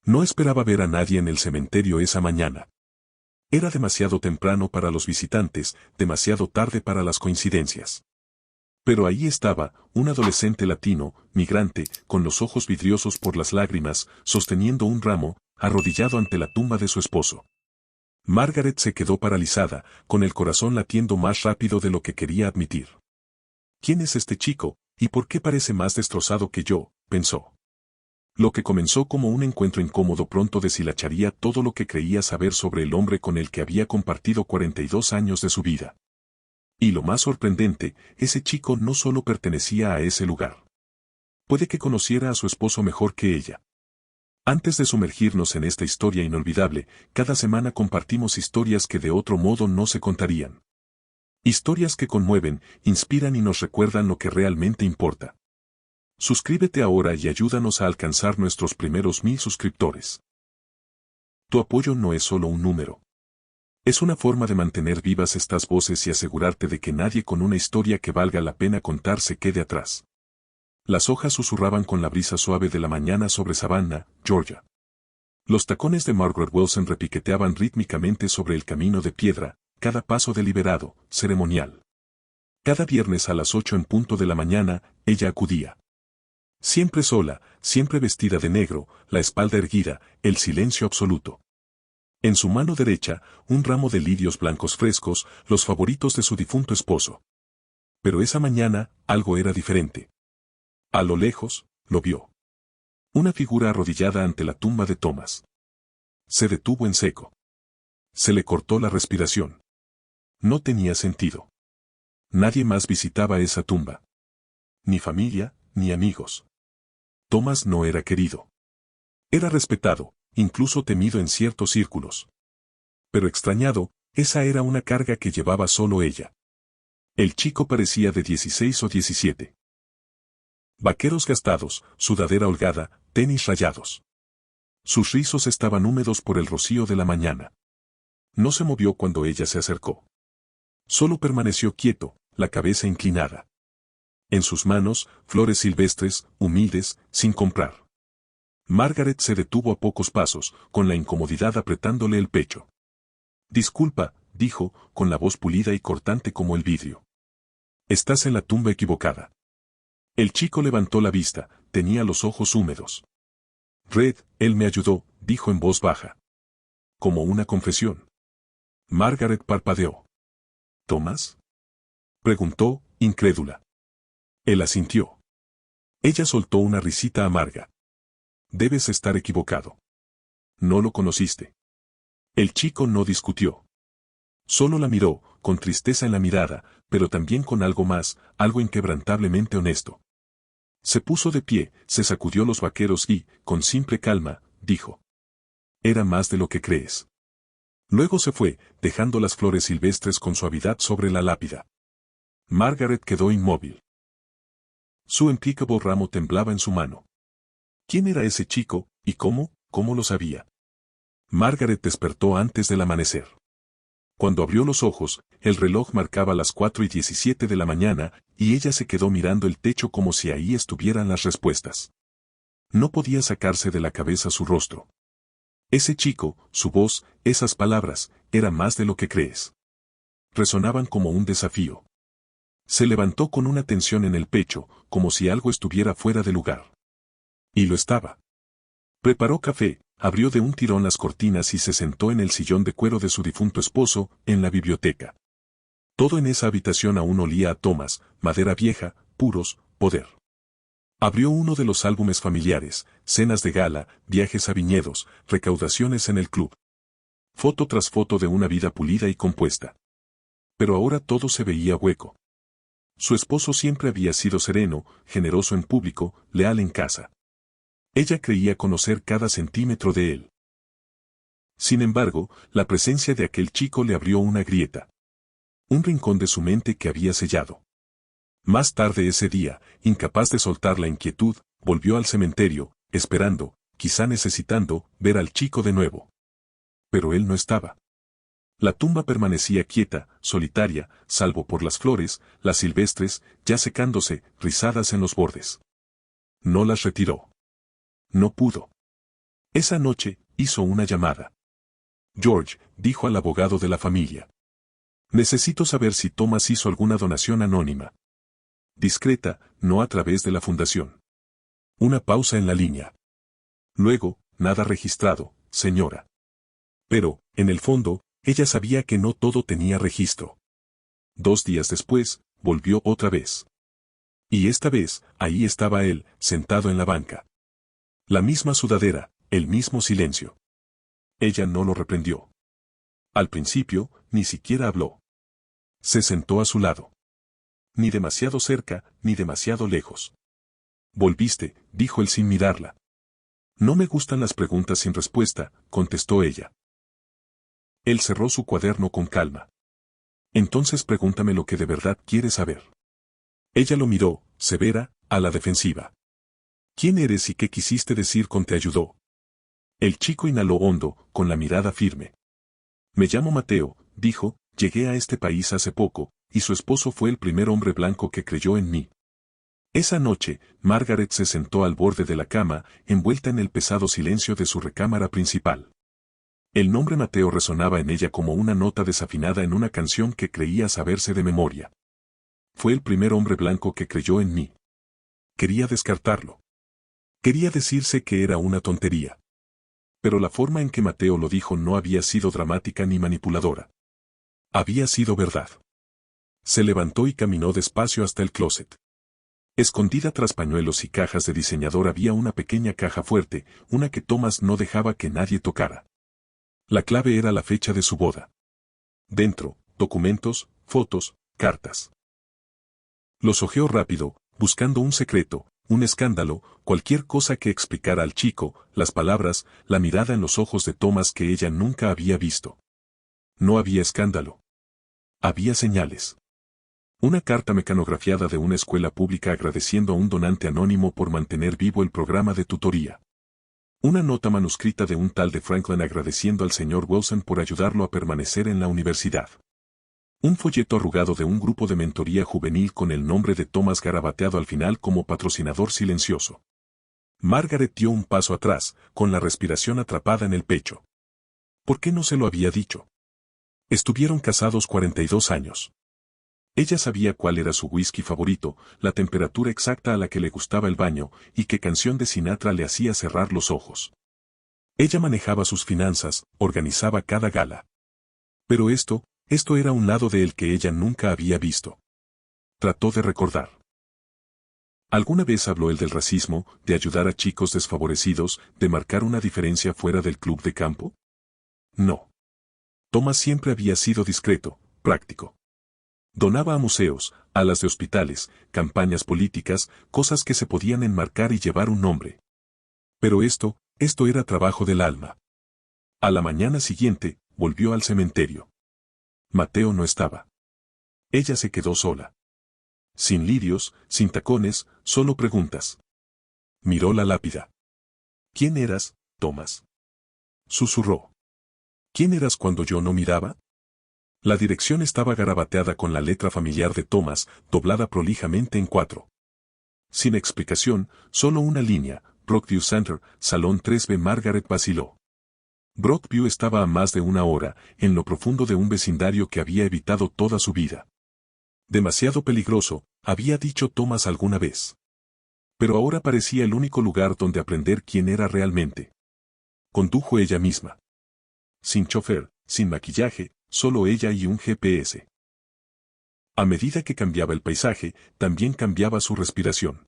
No esperaba ver a nadie en el cementerio esa mañana. Era demasiado temprano para los visitantes, demasiado tarde para las coincidencias. Pero ahí estaba, un adolescente latino, migrante, con los ojos vidriosos por las lágrimas, sosteniendo un ramo, arrodillado ante la tumba de su esposo. Margaret se quedó paralizada, con el corazón latiendo más rápido de lo que quería admitir. ¿Quién es este chico, y por qué parece más destrozado que yo?, pensó. Lo que comenzó como un encuentro incómodo pronto deshilacharía todo lo que creía saber sobre el hombre con el que había compartido 42 años de su vida. Y lo más sorprendente, ese chico no solo pertenecía a ese lugar. Puede que conociera a su esposo mejor que ella. Antes de sumergirnos en esta historia inolvidable, cada semana compartimos historias que de otro modo no se contarían. Historias que conmueven, inspiran y nos recuerdan lo que realmente importa. Suscríbete ahora y ayúdanos a alcanzar nuestros primeros 1000 suscriptores. Tu apoyo no es solo un número. Es una forma de mantener vivas estas voces y asegurarte de que nadie con una historia que valga la pena contar se quede atrás. Las hojas susurraban con la brisa suave de la mañana sobre Savannah, Georgia. Los tacones de Margaret Wilson repiqueteaban rítmicamente sobre el camino de piedra, cada paso deliberado, ceremonial. Cada viernes a las 8 en punto de la mañana, ella acudía. Siempre sola, siempre vestida de negro, la espalda erguida, el silencio absoluto. En su mano derecha, un ramo de lirios blancos frescos, los favoritos de su difunto esposo. Pero esa mañana, algo era diferente. A lo lejos, lo vio. Una figura arrodillada ante la tumba de Thomas. Se detuvo en seco. Se le cortó la respiración. No tenía sentido. Nadie más visitaba esa tumba. Ni familia, ni amigos. Thomas no era querido. Era respetado, incluso temido en ciertos círculos. Pero extrañado, esa era una carga que llevaba solo ella. El chico parecía de 16 o 17. Vaqueros gastados, sudadera holgada, tenis rayados. Sus rizos estaban húmedos por el rocío de la mañana. No se movió cuando ella se acercó. Solo permaneció quieto, la cabeza inclinada. En sus manos, flores silvestres, humildes, sin comprar. Margaret se detuvo a pocos pasos, con la incomodidad apretándole el pecho. Disculpa, dijo, con la voz pulida y cortante como el vidrio. Estás en la tumba equivocada. El chico levantó la vista, tenía los ojos húmedos. Red, él me ayudó, dijo en voz baja. Como una confesión. Margaret parpadeó. ¿Thomas? Preguntó, incrédula. Él asintió. Ella soltó una risita amarga. Debes estar equivocado. No lo conociste. El chico no discutió. Solo la miró, con tristeza en la mirada, pero también con algo más, algo inquebrantablemente honesto. Se puso de pie, se sacudió los vaqueros y, con simple calma, dijo. Era más de lo que crees. Luego se fue, dejando las flores silvestres con suavidad sobre la lápida. Margaret quedó inmóvil. Su implacable ramo temblaba en su mano. ¿Quién era ese chico, y cómo lo sabía? Margaret despertó antes del amanecer. Cuando abrió los ojos, el reloj marcaba las 4:17 de la mañana, y ella se quedó mirando el techo como si ahí estuvieran las respuestas. No podía sacarse de la cabeza su rostro. Ese chico, su voz, esas palabras, era más de lo que crees. Resonaban como un desafío. Se levantó con una tensión en el pecho, como si algo estuviera fuera de lugar. Y lo estaba. Preparó café, abrió de un tirón las cortinas y se sentó en el sillón de cuero de su difunto esposo, en la biblioteca. Todo en esa habitación aún olía a Thomas, madera vieja, puros, poder. Abrió uno de los álbumes familiares, cenas de gala, viajes a viñedos, recaudaciones en el club. Foto tras foto de una vida pulida y compuesta. Pero ahora todo se veía hueco. Su esposo siempre había sido sereno, generoso en público, leal en casa. Ella creía conocer cada centímetro de él. Sin embargo, la presencia de aquel chico le abrió una grieta. Un rincón de su mente que había sellado. Más tarde ese día, incapaz de soltar la inquietud, volvió al cementerio, esperando, quizá necesitando, ver al chico de nuevo. Pero él no estaba. La tumba permanecía quieta, solitaria, salvo por las flores, las silvestres, ya secándose, rizadas en los bordes. No las retiró. No pudo. Esa noche, hizo una llamada. George, dijo al abogado de la familia. Necesito saber si Thomas hizo alguna donación anónima. Discreta, no a través de la fundación. Una pausa en la línea. Luego, nada registrado, señora. Pero, en el fondo, ella sabía que no todo tenía registro. 2 días después, volvió otra vez. Y esta vez, ahí estaba él, sentado en la banca. La misma sudadera, el mismo silencio. Ella no lo reprendió. Al principio, ni siquiera habló. Se sentó a su lado. Ni demasiado cerca, ni demasiado lejos. Volviste, dijo él sin mirarla. No me gustan las preguntas sin respuesta, contestó ella. Él cerró su cuaderno con calma. Entonces pregúntame lo que de verdad quieres saber. Ella lo miró, severa, a la defensiva. ¿Quién eres y qué quisiste decir con te ayudó? El chico inhaló hondo, con la mirada firme. Me llamo Mateo, dijo, llegué a este país hace poco, y su esposo fue el primer hombre blanco que creyó en mí. Esa noche, Margaret se sentó al borde de la cama, envuelta en el pesado silencio de su recámara principal. El nombre Mateo resonaba en ella como una nota desafinada en una canción que creía saberse de memoria. Fue el primer hombre blanco que creyó en mí. Quería descartarlo. Quería decirse que era una tontería. Pero la forma en que Mateo lo dijo no había sido dramática ni manipuladora. Había sido verdad. Se levantó y caminó despacio hasta el closet. Escondida tras pañuelos y cajas de diseñador había una pequeña caja fuerte, una que Thomas no dejaba que nadie tocara. La clave era la fecha de su boda. Dentro, documentos, fotos, cartas. Los hojeó rápido, buscando un secreto, un escándalo, cualquier cosa que explicara al chico, las palabras, la mirada en los ojos de Thomas que ella nunca había visto. No había escándalo. Había señales. Una carta mecanografiada de una escuela pública agradeciendo a un donante anónimo por mantener vivo el programa de tutoría. Una nota manuscrita de un tal de Franklin agradeciendo al señor Wilson por ayudarlo a permanecer en la universidad. Un folleto arrugado de un grupo de mentoría juvenil con el nombre de Thomas garabateado al final como patrocinador silencioso. Margaret dio un paso atrás, con la respiración atrapada en el pecho. ¿Por qué no se lo había dicho? Estuvieron casados 42 años. Ella sabía cuál era su whisky favorito, la temperatura exacta a la que le gustaba el baño, y qué canción de Sinatra le hacía cerrar los ojos. Ella manejaba sus finanzas, organizaba cada gala. Pero esto era un lado de él que ella nunca había visto. Trató de recordar. ¿Alguna vez habló él del racismo, de ayudar a chicos desfavorecidos, de marcar una diferencia fuera del club de campo? No. Thomas siempre había sido discreto, práctico. Donaba a museos, alas de hospitales, campañas políticas, cosas que se podían enmarcar y llevar un nombre. Pero esto era trabajo del alma. A la mañana siguiente, volvió al cementerio. Mateo no estaba. Ella se quedó sola. Sin lirios, sin tacones, solo preguntas. Miró la lápida. ¿Quién eras, Thomas? Susurró. ¿Quién eras cuando yo no miraba? La dirección estaba garabateada con la letra familiar de Thomas, doblada prolijamente en 4. Sin explicación, solo una línea, Brookview Center, Salón 3B. Margaret vaciló. Brookview estaba a más de una hora, en lo profundo de un vecindario que había evitado toda su vida. Demasiado peligroso, había dicho Thomas alguna vez. Pero ahora parecía el único lugar donde aprender quién era realmente. Condujo ella misma. Sin chofer, sin maquillaje, solo ella y un GPS. A medida que cambiaba el paisaje, también cambiaba su respiración.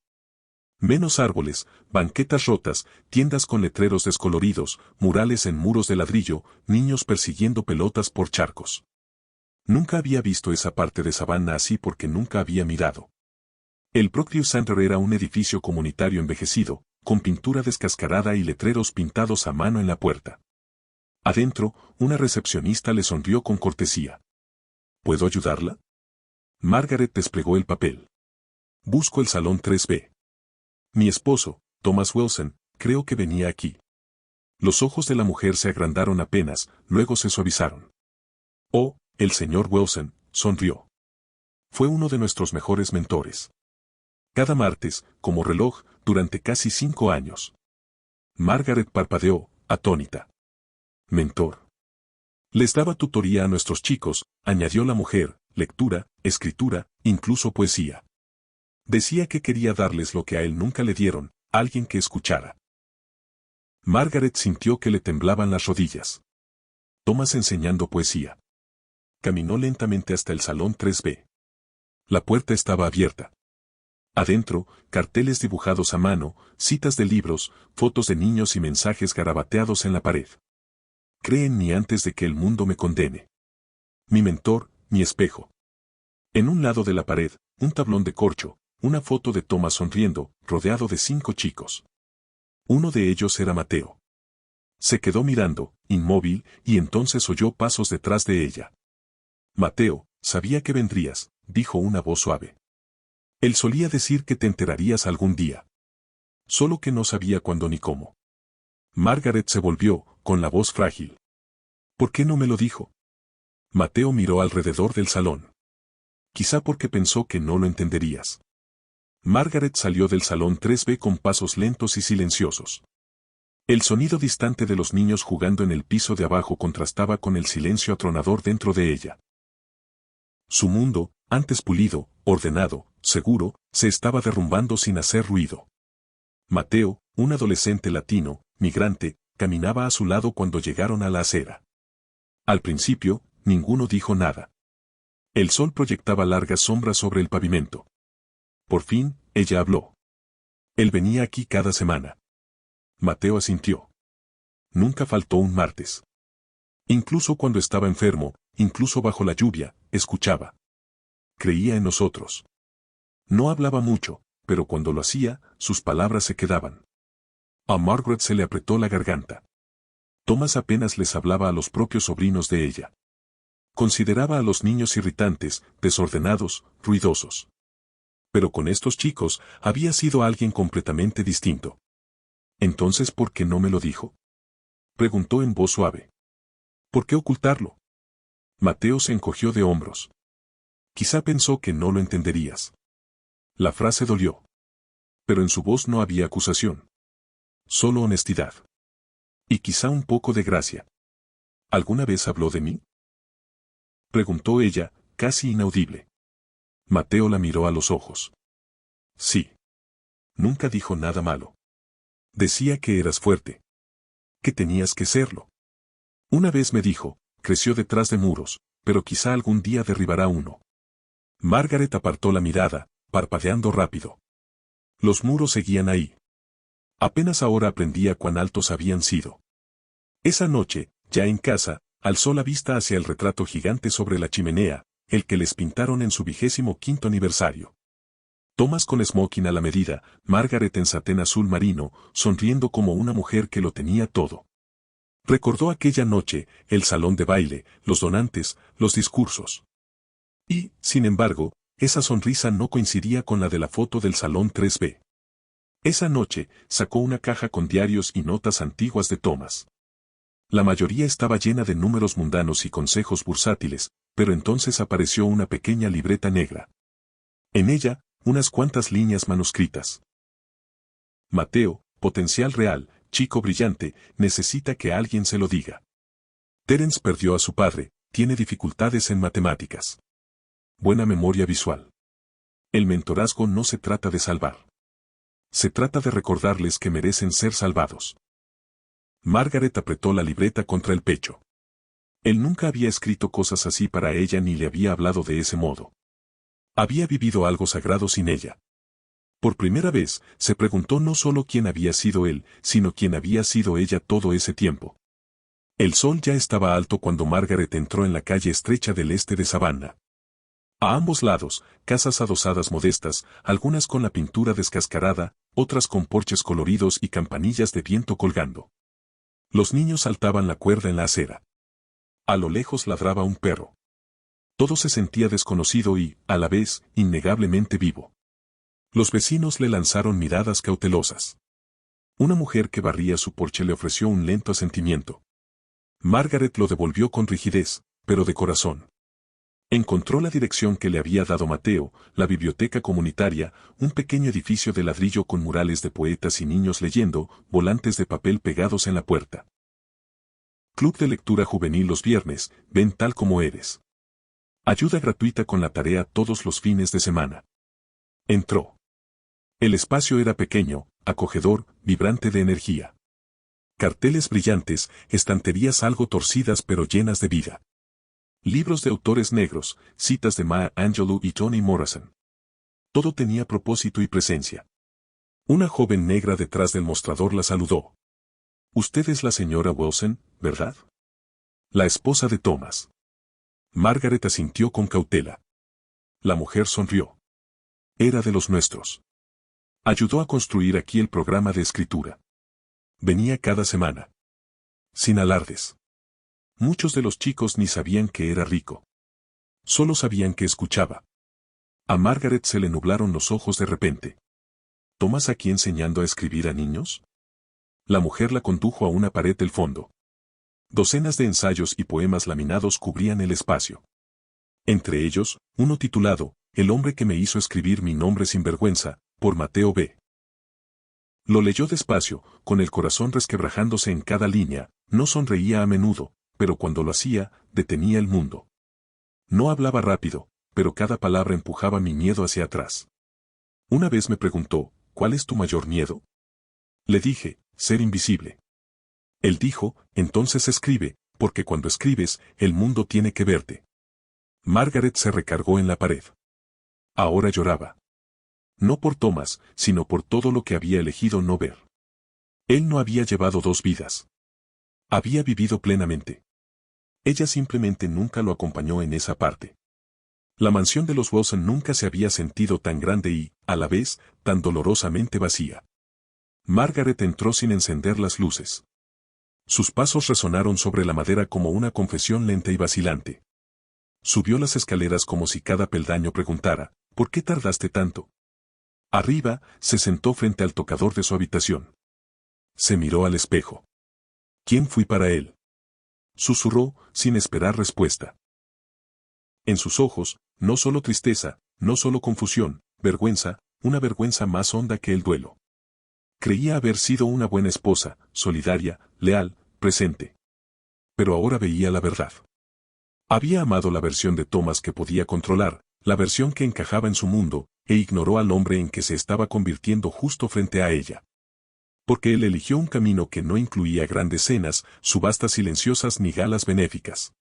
Menos árboles, banquetas rotas, tiendas con letreros descoloridos, murales en muros de ladrillo, niños persiguiendo pelotas por charcos. Nunca había visto esa parte de Savannah así porque nunca había mirado. El Brookview Center era un edificio comunitario envejecido, con pintura descascarada y letreros pintados a mano en la puerta. Adentro, una recepcionista le sonrió con cortesía. ¿Puedo ayudarla? Margaret desplegó el papel. Busco el salón 3B. Mi esposo, Thomas Wilson, creo que venía aquí. Los ojos de la mujer se agrandaron apenas, luego se suavizaron. Oh, el señor Wilson, sonrió. Fue uno de nuestros mejores mentores. Cada martes, como reloj, durante casi 5 años. Margaret parpadeó, atónita. Mentor. Les daba tutoría a nuestros chicos, añadió la mujer, lectura, escritura, incluso poesía. Decía que quería darles lo que a él nunca le dieron, alguien que escuchara. Margaret sintió que le temblaban las rodillas. Thomas enseñando poesía. Caminó lentamente hasta el salón 3B. La puerta estaba abierta. Adentro, carteles dibujados a mano, citas de libros, fotos de niños y mensajes garabateados en la pared. Cree en mí antes de que el mundo me condene. Mi mentor, mi espejo. En un lado de la pared, un tablón de corcho, una foto de Thomas sonriendo, rodeado de 5 chicos. Uno de ellos era Mateo. Se quedó mirando, inmóvil, y entonces oyó pasos detrás de ella. Mateo, sabía que vendrías, dijo una voz suave. Él solía decir que te enterarías algún día. Solo que no sabía cuándo ni cómo. Margaret se volvió, con la voz frágil. ¿Por qué no me lo dijo? Mateo miró alrededor del salón. Quizá porque pensó que no lo entenderías. Margaret salió del salón 3B con pasos lentos y silenciosos. El sonido distante de los niños jugando en el piso de abajo contrastaba con el silencio atronador dentro de ella. Su mundo, antes pulido, ordenado, seguro, se estaba derrumbando sin hacer ruido. Mateo, un adolescente latino, migrante, caminaba a su lado cuando llegaron a la acera. Al principio, ninguno dijo nada. El sol proyectaba largas sombras sobre el pavimento. Por fin, ella habló. Él venía aquí cada semana. Mateo asintió. Nunca faltó un martes. Incluso cuando estaba enfermo, incluso bajo la lluvia, escuchaba. Creía en nosotros. No hablaba mucho, pero cuando lo hacía, sus palabras se quedaban. A Margaret se le apretó la garganta. Thomas apenas les hablaba a los propios sobrinos de ella. Consideraba a los niños irritantes, desordenados, ruidosos. Pero con estos chicos, había sido alguien completamente distinto. Entonces, ¿por qué no me lo dijo? Preguntó en voz suave. ¿Por qué ocultarlo? Mateo se encogió de hombros. Quizá pensó que no lo entenderías. La frase dolió. Pero en su voz no había acusación. Solo honestidad. Y quizá un poco de gracia. ¿Alguna vez habló de mí? Preguntó ella, casi inaudible. Mateo la miró a los ojos. Sí. Nunca dijo nada malo. Decía que eras fuerte. Que tenías que serlo. Una vez me dijo, creció detrás de muros, pero quizá algún día derribará uno. Margaret apartó la mirada, parpadeando rápido. Los muros seguían ahí. Apenas ahora aprendía cuán altos habían sido. Esa noche, ya en casa, alzó la vista hacia el retrato gigante sobre la chimenea, el que les pintaron en su 25º aniversario. Thomas con smoking a la medida, Margaret en satén azul marino, sonriendo como una mujer que lo tenía todo. Recordó aquella noche, el salón de baile, los donantes, los discursos. Y, sin embargo, esa sonrisa no coincidía con la de la foto del salón 3B. Esa noche, sacó una caja con diarios y notas antiguas de Thomas. La mayoría estaba llena de números mundanos y consejos bursátiles, pero entonces apareció una pequeña libreta negra. En ella, unas cuantas líneas manuscritas. Mateo, potencial real, chico brillante, necesita que alguien se lo diga. Terence perdió a su padre, tiene dificultades en matemáticas. Buena memoria visual. El mentorazgo no se trata de salvar. Se trata de recordarles que merecen ser salvados. Margaret apretó la libreta contra el pecho. Él nunca había escrito cosas así para ella ni le había hablado de ese modo. Había vivido algo sagrado sin ella. Por primera vez, se preguntó no solo quién había sido él, sino quién había sido ella todo ese tiempo. El sol ya estaba alto cuando Margaret entró en la calle estrecha del este de Savannah. A ambos lados, casas adosadas modestas, algunas con la pintura descascarada, otras con porches coloridos y campanillas de viento colgando. Los niños saltaban la cuerda en la acera. A lo lejos ladraba un perro. Todo se sentía desconocido y, a la vez, innegablemente vivo. Los vecinos le lanzaron miradas cautelosas. Una mujer que barría su porche le ofreció un lento asentimiento. Margaret lo devolvió con rigidez, pero de corazón. Encontró la dirección que le había dado Mateo, la biblioteca comunitaria, un pequeño edificio de ladrillo con murales de poetas y niños leyendo, volantes de papel pegados en la puerta. Club de lectura juvenil los viernes, ven tal como eres. Ayuda gratuita con la tarea todos los fines de semana. Entró. El espacio era pequeño, acogedor, vibrante de energía. Carteles brillantes, estanterías algo torcidas pero llenas de vida. Libros de autores negros, citas de Maya Angelou y Toni Morrison. Todo tenía propósito y presencia. Una joven negra detrás del mostrador la saludó. Usted es la señora Wilson, ¿verdad? La esposa de Thomas. Margaret asintió con cautela. La mujer sonrió. Era de los nuestros. Ayudó a construir aquí el programa de escritura. Venía cada semana. Sin alardes. Muchos de los chicos ni sabían que era rico. Solo sabían que escuchaba. A Margaret se le nublaron los ojos de repente. ¿Thomas aquí enseñando a escribir a niños? La mujer la condujo a una pared del fondo. Docenas de ensayos y poemas laminados cubrían el espacio. Entre ellos, uno titulado, El hombre que me hizo escribir mi nombre sin vergüenza, por Mateo B. Lo leyó despacio, con el corazón resquebrajándose en cada línea, no sonreía a menudo, pero cuando lo hacía, detenía el mundo. No hablaba rápido, pero cada palabra empujaba mi miedo hacia atrás. Una vez me preguntó, ¿cuál es tu mayor miedo? Le dije, ser invisible. Él dijo, entonces escribe, porque cuando escribes, el mundo tiene que verte. Margaret se recargó en la pared. Ahora lloraba. No por Thomas, sino por todo lo que había elegido no ver. Él no había llevado dos vidas. Había vivido plenamente. Ella simplemente nunca lo acompañó en esa parte. La mansión de los Wilson nunca se había sentido tan grande y, a la vez, tan dolorosamente vacía. Margaret entró sin encender las luces. Sus pasos resonaron sobre la madera como una confesión lenta y vacilante. Subió las escaleras como si cada peldaño preguntara, ¿por qué tardaste tanto? Arriba, se sentó frente al tocador de su habitación. Se miró al espejo. ¿Quién fui para él? Susurró, sin esperar respuesta. En sus ojos, no solo tristeza, no solo confusión, vergüenza, una vergüenza más honda que el duelo. Creía haber sido una buena esposa, solidaria, leal, presente. Pero ahora veía la verdad. Había amado la versión de Thomas que podía controlar, la versión que encajaba en su mundo, e ignoró al hombre en que se estaba convirtiendo justo frente a ella. Porque él eligió un camino que no incluía grandes cenas, subastas silenciosas ni galas benéficas.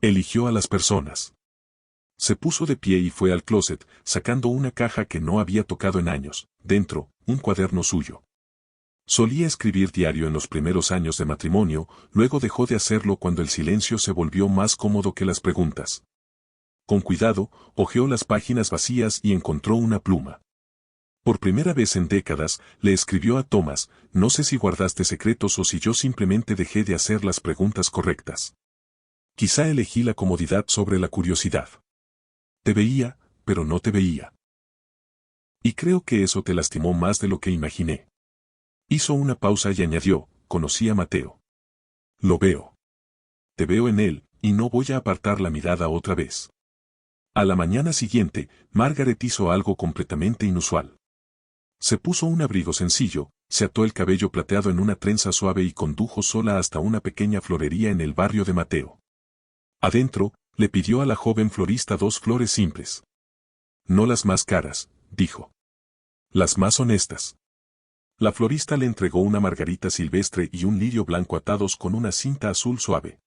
Eligió a las personas. Se puso de pie y fue al closet, sacando una caja que no había tocado en años, dentro, un cuaderno suyo. Solía escribir diario en los primeros años de matrimonio, luego dejó de hacerlo cuando el silencio se volvió más cómodo que las preguntas. Con cuidado, hojeó las páginas vacías y encontró una pluma. Por primera vez en décadas, le escribió a Thomas, no sé si guardaste secretos o si yo simplemente dejé de hacer las preguntas correctas. Quizá elegí la comodidad sobre la curiosidad. Te veía, pero no te veía. Y creo que eso te lastimó más de lo que imaginé. Hizo una pausa y añadió, conocí a Mateo. Lo veo. Te veo en él, y no voy a apartar la mirada otra vez. A la mañana siguiente, Margaret hizo algo completamente inusual. Se puso un abrigo sencillo, se ató el cabello plateado en una trenza suave y condujo sola hasta una pequeña florería en el barrio de Mateo. Adentro, le pidió a la joven florista 2 flores simples. No las más caras, dijo. Las más honestas. La florista le entregó una margarita silvestre y un lirio blanco atados con una cinta azul suave.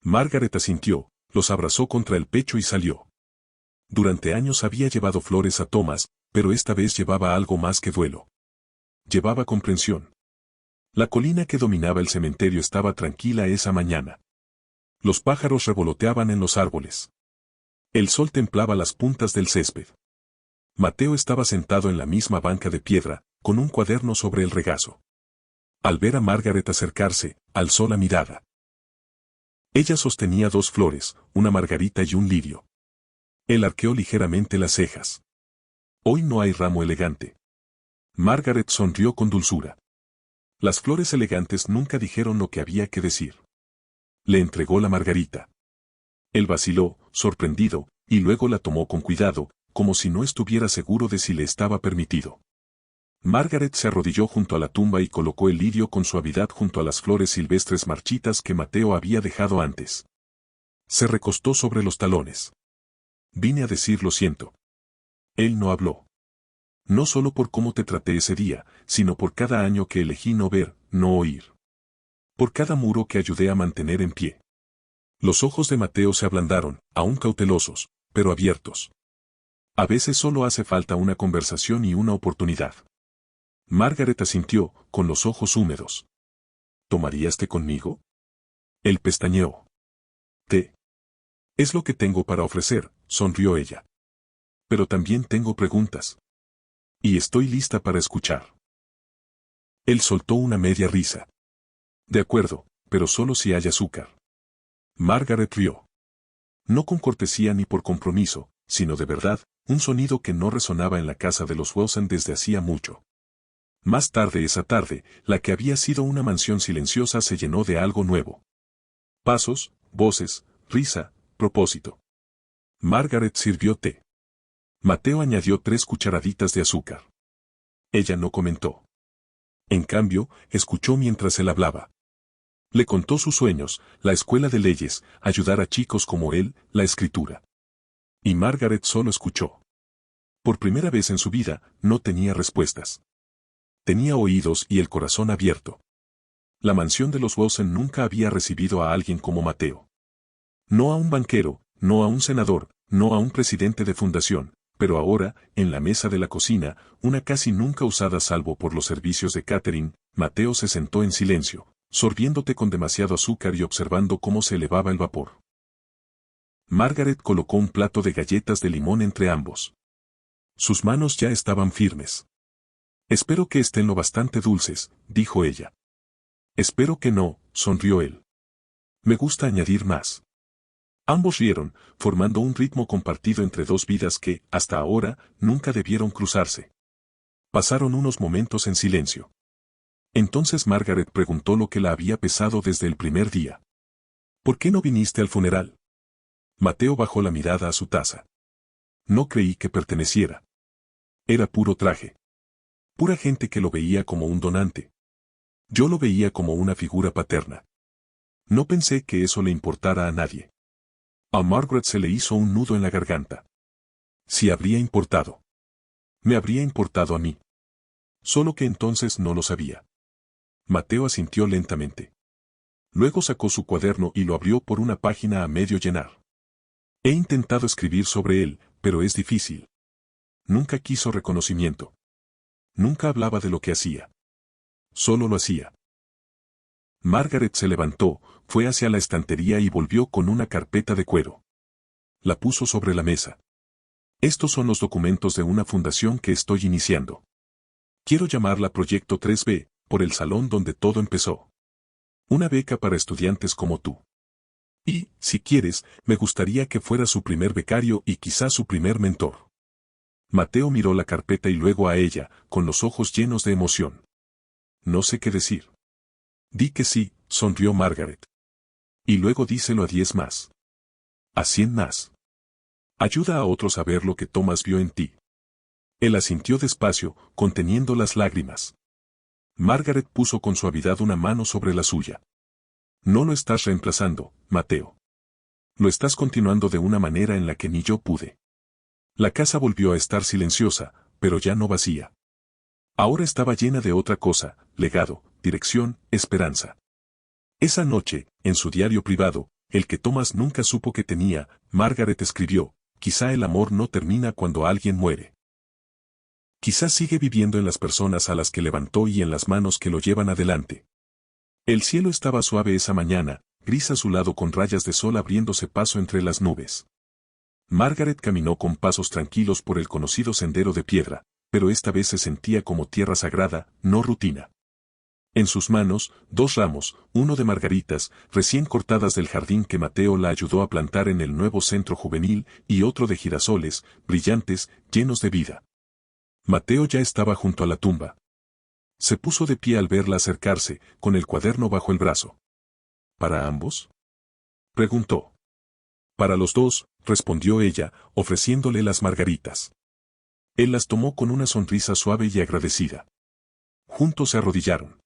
Margaret asintió, los abrazó contra el pecho y salió. Durante años había llevado flores a Thomas, pero esta vez llevaba algo más que duelo. Llevaba comprensión. La colina que dominaba el cementerio estaba tranquila esa mañana. Los pájaros revoloteaban en los árboles. El sol templaba las puntas del césped. Mateo estaba sentado en la misma banca de piedra, con un cuaderno sobre el regazo. Al ver a Margaret acercarse, alzó la mirada. Ella sostenía 2 flores, una margarita y un lirio. Él arqueó ligeramente las cejas. Hoy no hay ramo elegante. Margaret sonrió con dulzura. Las flores elegantes nunca dijeron lo que había que decir. Le entregó la margarita. Él vaciló, sorprendido, y luego la tomó con cuidado, como si no estuviera seguro de si le estaba permitido. Margaret se arrodilló junto a la tumba y colocó el lirio con suavidad junto a las flores silvestres marchitas que Mateo había dejado antes. Se recostó sobre los talones. Vine a decir lo siento. Él no habló. No solo por cómo te traté ese día, sino por cada año que elegí no ver, no oír. Por cada muro que ayudé a mantener en pie. Los ojos de Mateo se ablandaron, aún cautelosos, pero abiertos. A veces solo hace falta una conversación y una oportunidad. Margaret asintió, con los ojos húmedos. ¿Tomarías té conmigo? Él pestañeó. Té. Es lo que tengo para ofrecer, sonrió ella. Pero también tengo preguntas. Y estoy lista para escuchar. Él soltó una media risa. De acuerdo, pero solo si hay azúcar. Margaret rió. No con cortesía ni por compromiso, sino de verdad, un sonido que no resonaba en la casa de los Wilson desde hacía mucho. Más tarde esa tarde, la que había sido una mansión silenciosa se llenó de algo nuevo. Pasos, voces, risa, propósito. Margaret sirvió té. Mateo añadió 3 cucharaditas de azúcar. Ella no comentó. En cambio, escuchó mientras él hablaba. Le contó sus sueños, la escuela de leyes, ayudar a chicos como él, la escritura. Y Margaret solo escuchó. Por primera vez en su vida, no tenía respuestas. Tenía oídos y el corazón abierto. La mansión de los Wilson nunca había recibido a alguien como Mateo. No a un banquero, no a un senador, no a un presidente de fundación, pero ahora, en la mesa de la cocina, una casi nunca usada salvo por los servicios de catering, Mateo se sentó en silencio, sorbiéndote con demasiado azúcar y observando cómo se elevaba el vapor. Margaret colocó un plato de galletas de limón entre ambos. Sus manos ya estaban firmes. Espero que estén lo bastante dulces, dijo ella. Espero que no, sonrió él. Me gusta añadir más. Ambos rieron, formando un ritmo compartido entre dos vidas que, hasta ahora, nunca debieron cruzarse. Pasaron unos momentos en silencio. Entonces Margaret preguntó lo que la había pesado desde el primer día. ¿Por qué no viniste al funeral? Mateo bajó la mirada a su taza. No creí que perteneciera. Era puro traje. Pura gente que lo veía como un donante. Yo lo veía como una figura paterna. No pensé que eso le importara a nadie. A Margaret se le hizo un nudo en la garganta. Si habría importado. Me habría importado a mí. Solo que entonces no lo sabía. Mateo asintió lentamente. Luego sacó su cuaderno y lo abrió por una página a medio llenar. He intentado escribir sobre él, pero es difícil. Nunca quiso reconocimiento. Nunca hablaba de lo que hacía. Solo lo hacía. Margaret se levantó, fue hacia la estantería y volvió con una carpeta de cuero. La puso sobre la mesa. Estos son los documentos de una fundación que estoy iniciando. Quiero llamarla Proyecto 3B, por el salón donde todo empezó. Una beca para estudiantes como tú. Y, si quieres, me gustaría que fuera su primer becario y quizás su primer mentor. Mateo miró la carpeta y luego a ella, con los ojos llenos de emoción. No sé qué decir. Di que sí, sonrió Margaret. Y luego díselo a 10 más. A 100 más. Ayuda a otros a ver lo que Thomas vio en ti. Él asintió despacio, conteniendo las lágrimas. Margaret puso con suavidad una mano sobre la suya. No lo estás reemplazando, Mateo. Lo estás continuando de una manera en la que ni yo pude. La casa volvió a estar silenciosa, pero ya no vacía. Ahora estaba llena de otra cosa, legado, dirección, esperanza. Esa noche, en su diario privado, el que Thomas nunca supo que tenía, Margaret escribió, quizá el amor no termina cuando alguien muere. Quizá sigue viviendo en las personas a las que levantó y en las manos que lo llevan adelante. El cielo estaba suave esa mañana, gris azulado con rayas de sol abriéndose paso entre las nubes. Margaret caminó con pasos tranquilos por el conocido sendero de piedra, pero esta vez se sentía como tierra sagrada, no rutina. En sus manos, 2 ramos, uno de margaritas, recién cortadas del jardín que Mateo la ayudó a plantar en el nuevo centro juvenil, y otro de girasoles, brillantes, llenos de vida. Mateo ya estaba junto a la tumba. Se puso de pie al verla acercarse, con el cuaderno bajo el brazo. ¿Para ambos?, preguntó. Para los dos, respondió ella, ofreciéndole las margaritas. Él las tomó con una sonrisa suave y agradecida. Juntos se arrodillaron.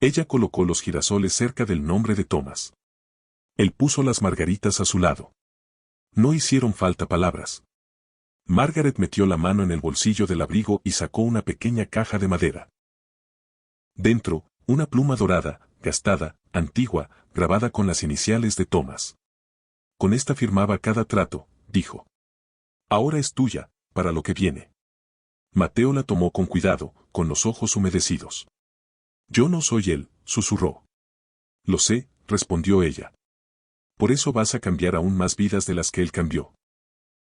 Ella colocó los girasoles cerca del nombre de Thomas. Él puso las margaritas a su lado. No hicieron falta palabras. Margaret metió la mano en el bolsillo del abrigo y sacó una pequeña caja de madera. Dentro, una pluma dorada, gastada, antigua, grabada con las iniciales de Thomas. Con esta firmaba cada trato, dijo. Ahora es tuya, para lo que viene. Mateo la tomó con cuidado, con los ojos humedecidos. Yo no soy él, susurró. Lo sé, respondió ella. Por eso vas a cambiar aún más vidas de las que él cambió.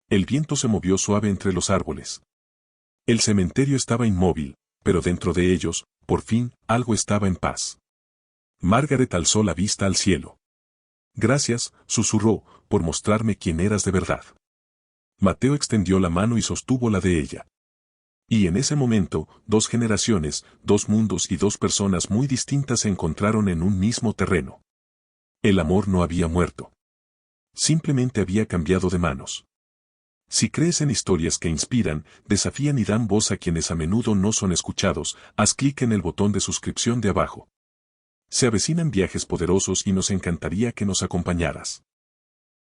El viento se movió suave entre los árboles. El cementerio estaba inmóvil, pero dentro de ellos, por fin, algo estaba en paz. Margaret alzó la vista al cielo. Gracias, susurró, por mostrarme quién eras de verdad. Mateo extendió la mano y sostuvo la de ella. Y en ese momento, dos generaciones, dos mundos y dos personas muy distintas se encontraron en un mismo terreno. El amor no había muerto. Simplemente había cambiado de manos. Si crees en historias que inspiran, desafían y dan voz a quienes a menudo no son escuchados, haz clic en el botón de suscripción de abajo. Se avecinan viajes poderosos y nos encantaría que nos acompañaras.